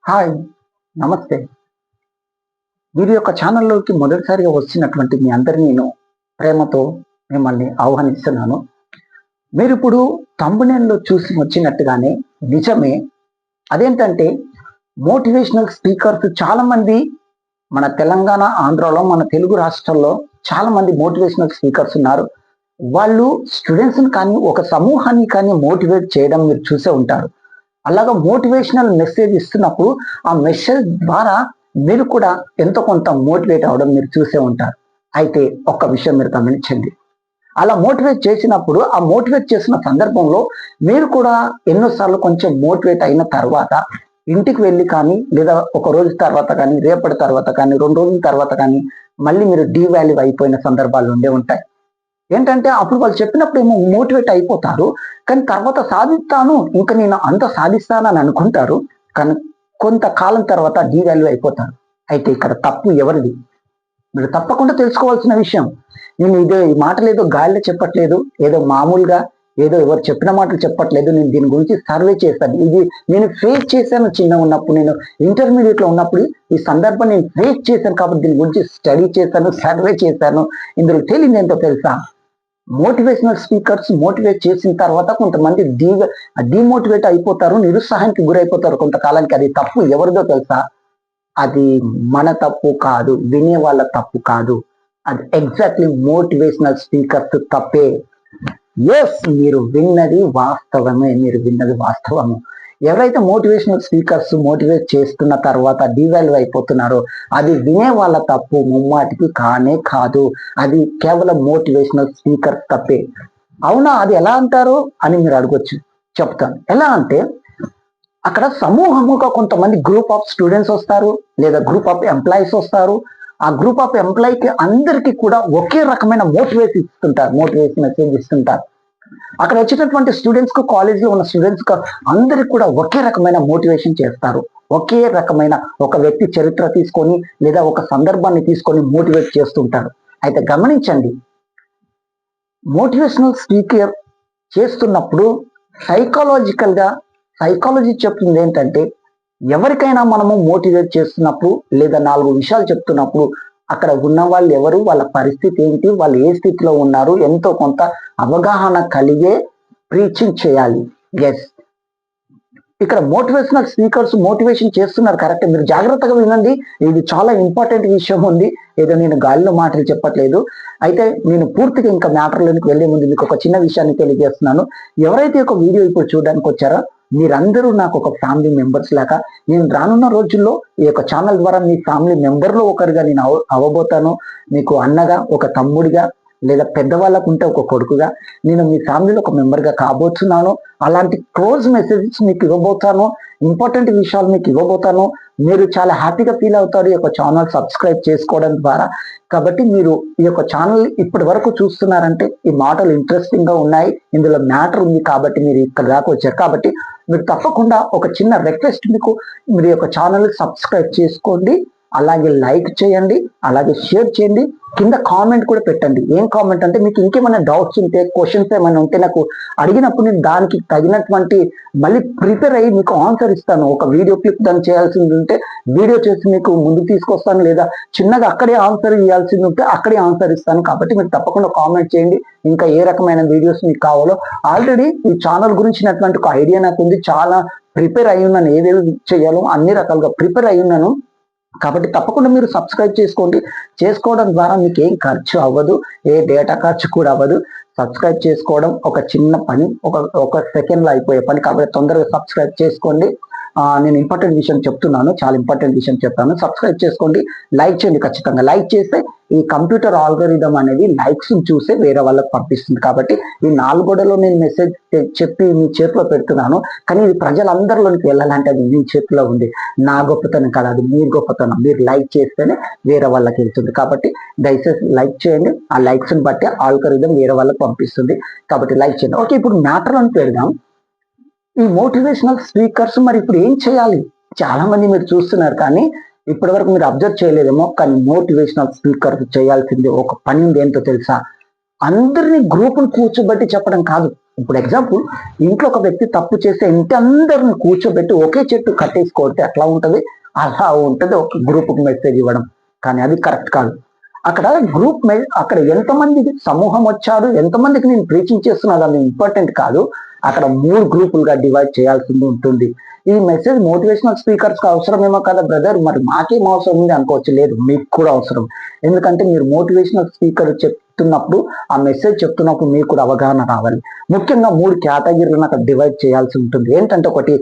Hi! నమస్తే. వీరి యొక్క ఛానల్‌లోకి మొదటిసారిగా వచ్చినటువంటి మీ అందరిని నేను ప్రేమతో మిమ్మల్ని ఆహ్వానిస్తున్నాను. మీరిప్పుడు థంబ్‌నెయిల్‌లో చూసి వచ్చినట్టుగానే నిజమే. అదేంటంటే మోటివేషనల్ స్పీకర్స్ చాలామంది మన తెలంగాణ, ఆంధ్రాలో, మన తెలుగు రాష్ట్రాల్లో చాలామంది మోటివేషనల్ స్పీకర్స్ ఉన్నారు. వాళ్ళు స్టూడెంట్స్‌ని కానీ, ఒక సమూహాన్ని కానీ మోటివేట్ చేయడం మీరు చూసే ఉంటారు. అలాగా మోటివేషనల్ మెసేజ్ ఇస్తున్నప్పుడు ఆ మెసేజ్ ద్వారా మీరు కూడా ఎంతో కొంత మోటివేట్ అవ్వడం మీరు చూసే ఉంటారు. అయితే ఒక్క విషయం మీరు గమనించండి. అలా మోటివేట్ చేసినప్పుడు ఆ మోటివేట్ చేసిన సందర్భంలో మీరు కూడా ఎన్నోసార్లు కొంచెం మోటివేట్ అయిన తర్వాత ఇంటికి వెళ్ళి కానీ, లేదా ఒక రోజు తర్వాత కానీ, రేపటి తర్వాత కానీ, 2 రోజుల తర్వాత కానీ మళ్ళీ మీరు డీవాల్యూ అయిపోయిన సందర్భాలు ఉండే ఉంటాయి. ఏంటంటే అప్పుడు వాళ్ళు చెప్పినప్పుడు ఏమో మోటివేట్ అయిపోతారు. కానీ తర్వాత సాధిస్తాను, ఇంక నేను అంత సాధిస్తానని అనుకుంటారు. కానీ కొంతకాలం తర్వాత డీవాల్యూ అయిపోతారు. అయితే ఇక్కడ తప్పు ఎవరిది? మీరు తప్పకుండా తెలుసుకోవాల్సిన విషయం. నేను ఈ మాటలు ఏదో గాలిలో చెప్పట్లేదు. ఏదో మామూలుగా ఏదో ఎవరు చెప్పిన మాటలు చెప్పట్లేదు. నేను దీని గురించి సర్వే చేశాను. ఇది నేను ఫేస్ చేశాను చిన్నగా ఉన్నప్పుడు. నేను ఇంటర్మీడియట్‌లో ఉన్నప్పుడు ఈ సందర్భం నేను ఫేస్ చేశాను కాబట్టి దీని గురించి స్టడీ చేశాను, సర్వే చేశాను. ఇందులో తేలిందేంటో తెలుసా? మోటివేషనల్ స్పీకర్స్ మోటివేట్ చేసిన తర్వాత కొంతమంది డిమోటివేట్ అయిపోతారు, నిరుత్సాహానికి గురైపోతారు కొంతకాలానికి. అది తప్పు ఎవరిదో తెలుసా? అది మన తప్పు కాదు, వినే వాళ్ళ తప్పు కాదు. అది ఎగ్జాక్ట్లీ మోటివేషనల్ స్పీకర్స్ తప్పే. ఎస్, మీరు విన్నది వాస్తవమే. ఎవరైతే మోటివేషనల్ స్పీకర్స్ మోటివేట్ చేస్తున్న తర్వాత డివాల్యూ అయిపోతున్నారో అది వినే వాళ్ళ తప్పు ముమ్మాటికి కానే కాదు. అది కేవలం మోటివేషనల్ స్పీకర్స్ తప్పే. అవునా, అది ఎలా అంటారు అని మీరు అడగొచ్చు. చెప్తాను. ఎలా అంటే అక్కడ సమూహముగా కొంతమంది గ్రూప్ ఆఫ్ స్టూడెంట్స్ వస్తారు, లేదా గ్రూప్ ఆఫ్ ఎంప్లాయీస్ వస్తారు. ఆ గ్రూప్ ఆఫ్ ఎంప్లాయీకి అందరికీ కూడా ఒకే రకమైన మోటివేషన్ మెసేజ్ ఇస్తుంటారు. అక్కడ వచ్చినటువంటి స్టూడెంట్స్ కు, కాలేజ్ లో ఉన్న స్టూడెంట్స్ కు అందరికి కూడా ఒకే రకమైన మోటివేషన్ చేస్తారు. ఒకే రకమైన ఒక వ్యక్తి చరిత్ర తీసుకొని లేదా ఒక సందర్భాన్ని తీసుకొని మోటివేట్ చేస్తుంటారు. అయితే గమనించండి, మోటివేషనల్ స్పీకర్ చేస్తున్నప్పుడు సైకాలజీ చెప్తుంది ఏంటంటే, ఎవరికైనా మనము మోటివేట్ చేస్తున్నప్పుడు లేదా 4 విషయాలు చెప్తున్నప్పుడు అక్కడ ఉన్న వాళ్ళు ఎవరు, వాళ్ళ పరిస్థితి ఏంటి, వాళ్ళు ఏ స్థితిలో ఉన్నారు, ఎంతో కొంత అవగాహన కలిగే ప్రీచింగ్ చేయాలి. ఎస్, ఇక్కడ మోటివేషనల్ స్పీకర్స్ మోటివేషన్ చేస్తున్నారు కరెక్ట్. మీరు జాగ్రత్తగా వినండి, ఇది చాలా ఇంపార్టెంట్ విషయం ఉంది. ఏదో నేను గాలిలో మాటలు చెప్పట్లేదు. అయితే నేను పూర్తిగా ఇంకా మ్యాటర్లోనికి వెళ్లే ముందు మీకు ఒక చిన్న విషయాన్ని తెలియజేస్తున్నాను. ఎవరైతే ఒక వీడియో ఇప్పుడు చూడడానికి వచ్చారో మీరందరూ నాకు ఒక ఫ్యామిలీ మెంబర్స్ లాగా, నేను రానున్న రోజుల్లో ఈ యొక్క ఛానల్ ద్వారా మీ ఫ్యామిలీ మెంబర్లో ఒకరిగా నేను అవ్వబోతాను. మీకు అన్నగా, ఒక తమ్ముడిగా, లేదా పెద్దవాళ్ళకు ఉంటే ఒక కొడుకుగా నేను మీ ఫ్యామిలీలో ఒక మెంబర్గా కాబోతున్నాను. అలాంటి క్లోజ్ మెసేజెస్ మీకు ఇవ్వబోతాను, ఇంపార్టెంట్ విషయాలు మీకు ఇవ్వబోతాను. మీరు చాలా హ్యాపీగా ఫీల్ అవుతారు ఈ యొక్క ఛానల్ సబ్స్క్రైబ్ చేసుకోవడం ద్వారా. కాబట్టి మీరు ఈ యొక్క ఛానల్ ఇప్పటి వరకు చూస్తున్నారంటే ఈ మాటలు ఇంట్రెస్టింగ్ గా ఉన్నాయి, ఇందులో మ్యాటర్ ఉంది కాబట్టి మీరు ఇక్కడ దాకా వచ్చారు. కాబట్టి మీరు తప్పకుండా ఒక చిన్న రిక్వెస్ట్, మీరు యొక్క ఛానల్ సబ్స్క్రైబ్ చేసుకోండి, అలాగే లైక్ చేయండి, అలాగే షేర్ చేయండి, కింద కామెంట్ కూడా పెట్టండి. ఏం కామెంట్ అంటే, మీకు ఇంకేమైనా డౌట్స్ ఉంటే, క్వశ్చన్స్ ఏమైనా ఉంటే నాకు అడిగినప్పుడు నేను దానికి తగినటువంటి మళ్ళీ ప్రిపేర్ అయ్యి మీకు ఆన్సర్ ఇస్తాను. ఒక వీడియో క్లిప్ దాన్ని చేయాల్సింది ఉంటే వీడియో చేసి మీకు ముందుకు తీసుకొస్తాను, లేదా చిన్నగా అక్కడే ఆన్సర్ ఇవ్వాల్సింది ఉంటే అక్కడే ఆన్సర్ ఇస్తాను. కాబట్టి మీరు తప్పకుండా కామెంట్ చేయండి ఇంకా ఏ రకమైన వీడియోస్ మీకు కావాలో. ఆల్రెడీ ఈ ఛానల్ గురించినటువంటి ఒక ఐడియా నాకు ఉంది, చాలా ప్రిపేర్ అయి ఉన్నాను, ఏదేవి చేయాలో అన్ని రకాలుగా ప్రిపేర్ అయి ఉన్నాను. కాబట్టి తప్పకుండా మీరు సబ్స్క్రైబ్ చేసుకోండి. చేసుకోవడం ద్వారా మీకు ఏం ఖర్చు అవ్వదు, ఏ డేటా ఖర్చు కూడా అవ్వదు. సబ్స్క్రైబ్ చేసుకోవడం ఒక చిన్న పని, ఒక సెకండ్లో అయిపోయే పని. కాబట్టి తొందరగా సబ్స్క్రైబ్ చేసుకోండి. నేను ఇంపార్టెంట్ విషయం చెప్తున్నాను, చాలా ఇంపార్టెంట్ విషయం చెప్తాను. సబ్స్క్రైబ్ చేసుకోండి, లైక్ చేయండి. ఖచ్చితంగా లైక్ చేస్తే ఈ కంప్యూటర్ ఆల్గోరిథం అనేది లైక్స్ చూసే వేరే వాళ్ళకి పంపిస్తుంది. కాబట్టి ఈ 4 గోడలో నేను మెసేజ్ చెప్పి మీ చేతిలో పెడుతున్నాను, కానీ ఇది ప్రజలందరిలోనికి వెళ్ళాలంటే అది మీ చేతిలో ఉంది. నా గొప్పతనం కాదు, అది మీ గొప్పతనం. మీరు లైక్ చేస్తేనే వేరే వాళ్ళకి వెళ్తుంది. కాబట్టి దయచేసి లైక్ చేయండి, ఆ లైక్స్ ని బట్టి ఆల్గోరిథం వేరే వాళ్ళకి పంపిస్తుంది. కాబట్టి లైక్ చేయండి. ఓకే, ఇప్పుడు మ్యాటర్లను పెడదాం. ఈ మోటివేషనల్ స్పీకర్స్ మరి ఇప్పుడు ఏం చేయాలి? చాలా మంది మీరు చూస్తున్నారు, కానీ ఇప్పటి వరకు మీరు అబ్జర్వ్ చేయలేదేమో, కానీ మోటివేషనల్ స్పీకర్స్ చేయాల్సింది ఒక పని ఉంది. ఏంటో తెలుసా? అందరినీ గ్రూపును కూర్చోబెట్టి చెప్పడం కాదు. ఇప్పుడు ఎగ్జాంపుల్, ఇంట్లో ఒక వ్యక్తి తప్పు చేస్తే ఇంటి అందరిని కూర్చోబెట్టి ఒకే చెట్టు కట్టేసి కొడితే ఎట్లా ఉంటది, అలా ఉంటది ఒక గ్రూప్ మెసేజ్ ఇవ్వడం. కానీ అది కరెక్ట్ కాదు. అక్కడ అక్కడ ఎంతమంది సమూహం వచ్చారు, ఎంతమందికి నేను ప్రీచింగ్ చేస్తున్నా అది ఇంపార్టెంట్ కాదు. అక్కడ 3 గ్రూపులుగా డివైడ్ చేయాల్సింది ఉంటుంది. ఈ మెసేజ్ మోటివేషనల్ స్పీకర్స్ కి అవసరమేమో కదా బ్రదర్, మరి మాకేం అవసరం ఉంది అనుకోవచ్చు. లేదు, మీకు కూడా అవసరం. ఎందుకంటే మీరు మోటివేషనల్ స్పీకర్ చెప్తున్నప్పుడు, ఆ మెసేజ్ చెప్తున్నప్పుడు మీకు కూడా అవగాహన రావాలి. ముఖ్యంగా 3 కేటగిరీలను అక్కడ డివైడ్ చేయాల్సి ఉంటుంది. ఏంటంటే, ఒకటి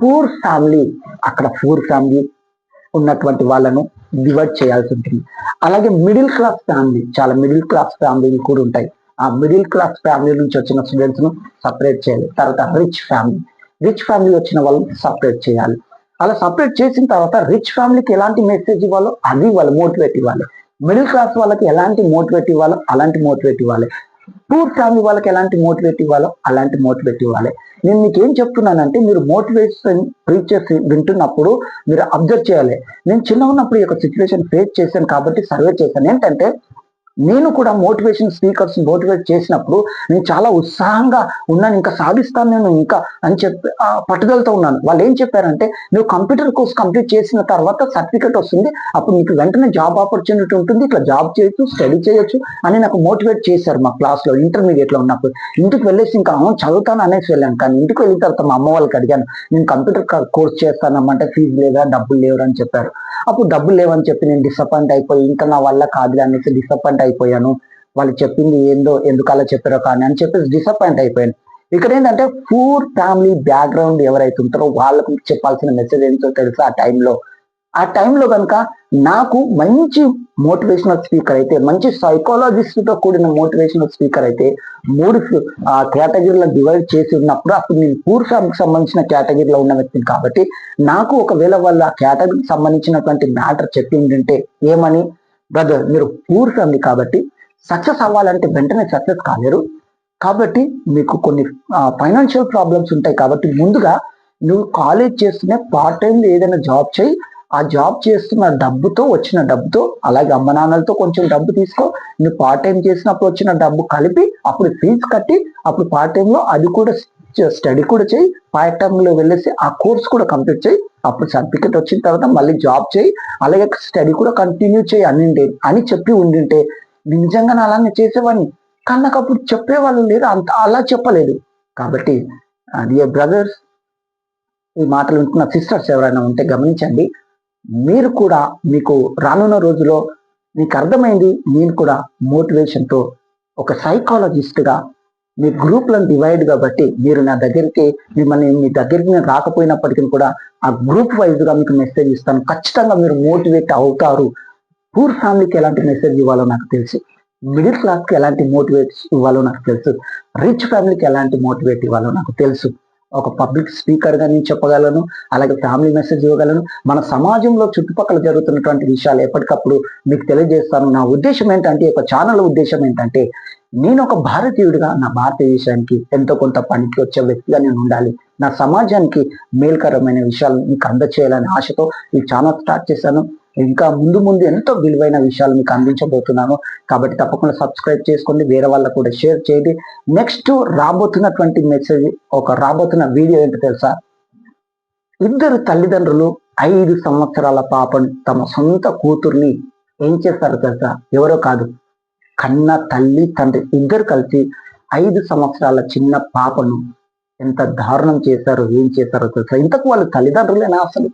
పూర్ ఫ్యామిలీ, అక్కడ పూర్ ఫ్యామిలీ ఉన్నటువంటి వాళ్ళను డివైడ్ చేయాల్సి ఉంటుంది. అలాగే మిడిల్ క్లాస్ ఫ్యామిలీ, చాలా మిడిల్ క్లాస్ ఫ్యామిలీలు కూడా ఉంటాయి. ఆ మిడిల్ క్లాస్ ఫ్యామిలీ నుంచి వచ్చిన స్టూడెంట్స్ ను సపరేట్ చేయాలి. తర్వాత రిచ్ ఫ్యామిలీ వచ్చిన వాళ్ళని సపరేట్ చేయాలి. అలా సపరేట్ చేసిన తర్వాత రిచ్ ఫ్యామిలీకి ఎలాంటి మెసేజ్ ఇవ్వాలో అది వాళ్ళు మోటివేట్ ఇవ్వాలి. మిడిల్ క్లాస్ వాళ్ళకి ఎలాంటి మోటివేట్ ఇవ్వాలో అలాంటి మోటివేట్ ఇవ్వాలి. పూర్ ఫ్యామిలీ వాళ్ళకి ఎలాంటి మోటివేట్ ఇవ్వాలో అలాంటి మోటివేట్ ఇవ్వాలి. నేను మీకు ఏం చెప్తున్నానంటే, మీరు మోటివేషన్ ప్రీచర్స్ వింటున్నప్పుడు మీరు అబ్జర్వ్ చేయాలి. నేను చిన్న ఉన్నప్పుడు ఈ యొక్క సిచ్యువేషన్ ఫేస్ చేశాను కాబట్టి సర్వే చేశాను. ఏంటంటే, నేను కూడా మోటివేషన్ స్పీకర్స్ మోటివేట్ చేసినప్పుడు నేను చాలా ఉత్సాహంగా ఉన్నాను, ఇంకా సాధిస్తాను నేను ఇంకా అని చెప్పి పట్టుదలతో ఉన్నాను. వాళ్ళు ఏం చెప్పారంటే, నువ్వు కంప్యూటర్ కోర్స్ కంప్లీట్ చేసిన తర్వాత సర్టిఫికేట్ వస్తుంది, అప్పుడు నీకు వెంటనే జాబ్ ఆపర్చునిటీ ఉంటుంది, ఇట్లా జాబ్ చేయొచ్చు, స్టడీ చేయొచ్చు అని నాకు మోటివేట్ చేశారు మా క్లాస్ లో ఇంటర్మీడియట్ లో ఉన్నప్పుడు. ఇంటికి వెళ్ళేసి ఇంకా చదువుతాను అనేసి వెళ్ళాను. కానీ ఇంటికి వెళ్ళిన తర్వాత మా అమ్మ వాళ్ళకి అడిగాను, నేను కంప్యూటర్ కోర్స్ చేస్తానమ్మంటే ఫీజు లేదా, డబ్బులు లేవు అని చెప్పారు. అప్పుడు డబ్బులు లేవని చెప్పి నేను డిసప్పాయింట్ అయిపోయి, ఇంకా నా వల్ల కాదు అనేసి డిసప్పాయింట్ అయిపోయాను. వాళ్ళు చెప్పింది ఏందో ఎందుకు అలా చెప్పారో కానీ అని చెప్పేసి డిసప్పాయింట్ అయిపోయాను. ఇక్కడ ఏంటంటే, పూర్ ఫ్యామిలీ బ్యాక్గ్రౌండ్ ఎవరైతే ఉంటారో వాళ్ళకు చెప్పాల్సిన మెసేజ్ ఏంటో తెలుసా, ఆ టైంలో కనుక నాకు మంచి మోటివేషనల్ స్పీకర్ అయితే, మంచి సైకాలజిస్ట్ తో కూడిన మోటివేషనల్ స్పీకర్ అయితే 3 కేటగిరీలో డివైడ్ చేసి ఉన్నప్పుడు, అప్పుడు నేను పూర్ ఫ్యామిలీకి సంబంధించిన కేటగిరీలో ఉన్న వ్యక్తిని కాబట్టి, నాకు ఒకవేళ వాళ్ళ కేటగిరీకి సంబంధించినటువంటి మ్యాటర్ చెప్పి ఉంటే ఏమని, బ్రదర్ మీరు పూర్ ఫ్యామిలీ కాబట్టి సక్సెస్ అవ్వాలంటే వెంటనే సక్సెస్ కాలేరు, కాబట్టి మీకు కొన్ని ఫైనాన్షియల్ ప్రాబ్లమ్స్ ఉంటాయి, కాబట్టి ముందుగా నువ్వు కాలేజ్ చేస్తూనే పార్ట్ టైం ఏదైనా జాబ్ చేయి, ఆ జాబ్ చేస్తున్న డబ్బుతో వచ్చిన డబ్బుతో, అలాగే అమ్మ నాన్నలతో కొంచెం డబ్బు తీసుకో, నువ్వు పార్ట్ టైం చేసినప్పుడు వచ్చిన డబ్బు కలిపి అప్పుడు ఫీజు కట్టి, అప్పుడు పార్ట్ టైంలో అది కూడా స్టడీ కూడా చేయి, పార్ట్ టైంలో వెళ్ళేసి ఆ కోర్స్ కూడా కంప్లీట్ చేయి, అప్పుడు సర్టిఫికెట్ వచ్చిన తర్వాత మళ్ళీ జాబ్ చేయి, అలాగే స్టడీ కూడా కంటిన్యూ చేయి అని చెప్పి ఉండింటే నిజంగా అలానే చేసేవాడిని. కానీ నాకు అప్పుడు చెప్పేవాళ్ళు లేరు, అంత అలా చెప్పలేదు. కాబట్టి డియర్ బ్రదర్స్, ఈ మాటలు వింటున్న సిస్టర్స్ ఎవరైనా ఉంటే గమనించండి. మీరు కూడా మీకు రానున్న రోజులో మీకు అర్థమైంది, నేను కూడా మోటివేషన్తో ఒక సైకాలజిస్ట్గా మీ గ్రూప్లను డివైడ్ కాబట్టి, మీరు నా దగ్గరికి మీ దగ్గరికి నేను రాకపోయినప్పటికీ కూడా ఆ గ్రూప్ వైజ్గా మీకు మెసేజ్ ఇస్తాను. ఖచ్చితంగా మీరు మోటివేట్ అవుతారు. పూర్ ఫ్యామిలీకి ఎలాంటి మెసేజ్ ఇవ్వాలో నాకు తెలుసు, మిడిల్ క్లాస్కి ఎలాంటి మోటివేట్ ఇవ్వాలో నాకు తెలుసు, రిచ్ ఫ్యామిలీకి ఎలాంటి మోటివేట్ ఇవ్వాలో నాకు తెలుసు. ఒక పబ్లిక్ స్పీకర్గా నేను చెప్పగలను, అలాగే ఫ్యామిలీ మెసేజ్ ఇవ్వగలను. మన సమాజంలో చుట్టుపక్కల జరుగుతున్నటువంటి విషయాలు ఎప్పటికప్పుడు మీకు తెలియజేస్తాను. నా ఉద్దేశం ఏంటంటే, ఒక ఛానల్ ఉద్దేశం ఏంటంటే, నేను ఒక భారతీయుడిగా నా భారతదేశానికి ఎంతో కొంత పనికి వచ్చే వ్యక్తిగా నేను ఉండాలి, నా సమాజానికి మేల్కరమైన విషయాలు మీకు అందచేయాలనే ఆశతో ఈ ఛానల్ స్టార్ట్ చేశాను. ఇంకా ముందు ముందు ఎంతో విలువైన విషయాలు మీకు అందించబోతున్నాను. కాబట్టి తప్పకుండా సబ్స్క్రైబ్ చేసుకోండి, వేరే వాళ్ళకు కూడా షేర్ చేయండి. నెక్స్ట్ రాబోతున్నటువంటి మెసేజ్, రాబోతున్న వీడియో ఏంటో తెలుసా, 2 తల్లిదండ్రులు 5 సంవత్సరాల పాపను, తమ సొంత కూతుర్ని ఏం చేస్తారు తెలుసా, ఎవరో కాదు, కన్న తల్లి తండ్రి ఇద్దరు కలిసి 5 సంవత్సరాల చిన్న పాపను ఎంత దారుణం చేశారో, ఏం చేశారో తెలుసా. ఇంతకు వాళ్ళు తల్లిదండ్రులేనా అసలు?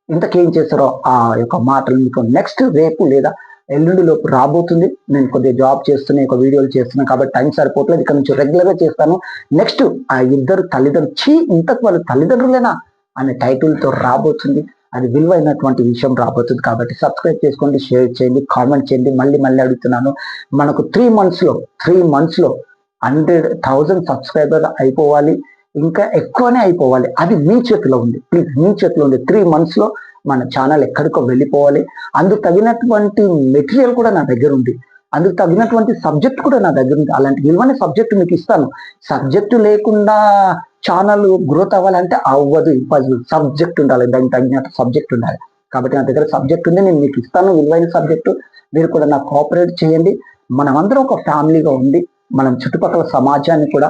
ఇంతకేం చేశారో ఆ యొక్క మాటలు మీకు నెక్స్ట్ రేపు లేదా ఎల్లుండి లోపు రాబోతుంది. నేను కొద్దిగా జాబ్ చేస్తున్నా, ఒక వీడియోలు చేస్తున్నా కాబట్టి టైం సరిపోవట్లేదు. ఇక్కడ నుంచి రెగ్యులర్ గా చేస్తాను. నెక్స్ట్ ఆ 2 తల్లిదండ్రులు, ఇంతకు వాళ్ళు తల్లిదండ్రులేనా అనే టైటిల్ తో రాబోతుంది. అది విలువైనటువంటి విషయం రాబోతుంది. కాబట్టి సబ్స్క్రైబ్ చేసుకోండి, షేర్ చేయండి, కామెంట్ చేయండి. మళ్ళీ అడుగుతున్నాను, మనకు 3 months లో 100,000 సబ్స్క్రైబర్ అయిపోవాలి, ఇంకా ఎక్కువనే అయిపోవాలి. అది మీ చేతిలో ఉంది. ప్లీజ్, మీ చేతిలో ఉంది. 3 months లో మన ఛానల్ ఎక్కడికో వెళ్ళిపోవాలి. అందుకు తగినటువంటి మెటీరియల్ కూడా నా దగ్గర ఉంది, అందుకు తగినటువంటి సబ్జెక్ట్ కూడా నా దగ్గర ఉంది. అలాంటి విలువైన సబ్జెక్ట్ మీకు ఇస్తాను. సబ్జెక్టు లేకుండా ఛానల్ గ్రోత్ అవ్వాలంటే అవ్వదు, ఇంపాసిబుల్. సబ్జెక్ట్ ఉండాలి, దానికి తగినట్టు సబ్జెక్ట్ ఉండాలి. కాబట్టి నా దగ్గర సబ్జెక్ట్ ఉంది, నేను మీకు ఇస్తాను విలువైన సబ్జెక్టు. మీరు కూడా నాకు కోఆపరేట్ చేయండి. మనమందరం ఒక ఫ్యామిలీగా ఉండి మనం చుట్టుపక్కల సమాజాన్ని కూడా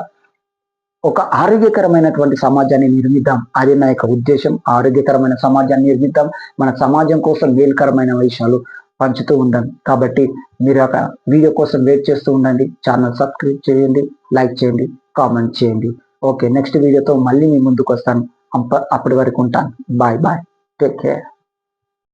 ఒక ఆరోగ్యకరమైనటువంటి సమాజాన్ని నిర్మిద్దాం. అది నా యొక్క ఉద్దేశం. ఆరోగ్యకరమైన సమాజాన్ని నిర్మిద్దాం. మన సమాజం కోసం మేలుకరమైన విషయాలు పంచుతూ ఉండాలి. కాబట్టి మీరు ఒక వీడియో కోసం వెయిట్ చేస్తూ ఉండండి. ఛానల్ సబ్స్క్రైబ్ చేయండి, లైక్ చేయండి, కామెంట్ చేయండి. ఓకే, నెక్స్ట్ వీడియోతో మళ్ళీ మీ ముందుకు వస్తాను. అప్పటి వరకు ఉంటాను. Bye bye, take care.